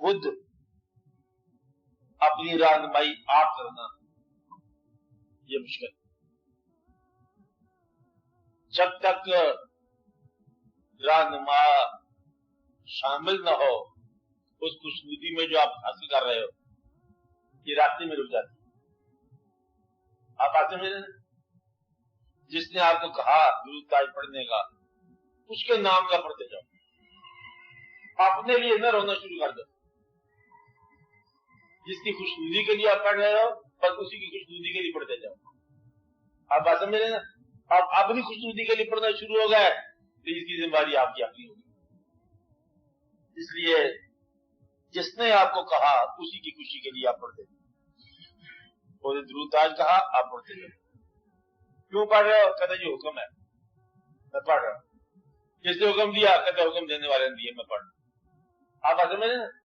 خود اپنی رہنمائی آپ کرنا یہ مشکل. جب تک رہنما شامل نہ ہو اس خوشنودی میں جو آپ حاصل کر رہے ہو، یہ راستے میں رک جاتی. آپ آتے میں جس نے آپ کو کہا درود تاج پڑھنے کا، اس کے نام کا پڑھتے جاؤ، اپنے لیے نہ رونا شروع کر دو. جس کی خوشنودی کے لیے آپ پڑھ رہے ہو بس اسی کی خوشنودی کے لیے پڑھتے جاؤ. آپ بات سمجھ رہے ہیں نا؟ آپ اپنی خوشنودی کے لیے پڑھنا شروع ہو گئے تو اس کی ذمہ داری آپ کی اپنی ہوگی. اس لیے جس نے آپ کو کہا اسی کی خوشی کے لیے آپ پڑھتے جاؤ. وہ نے درود تاج کہا، آپ پڑھتے جاؤ. کیوں پڑھ رہے ہو؟ کہتے یہ حکم ہے میں پڑھ رہا ہوں. جس نے حکم دیا کہتے حکم دینے والے نے دیے میں پڑھ رہا ہوں. آپ بات سمجھ رہے ہیں نا؟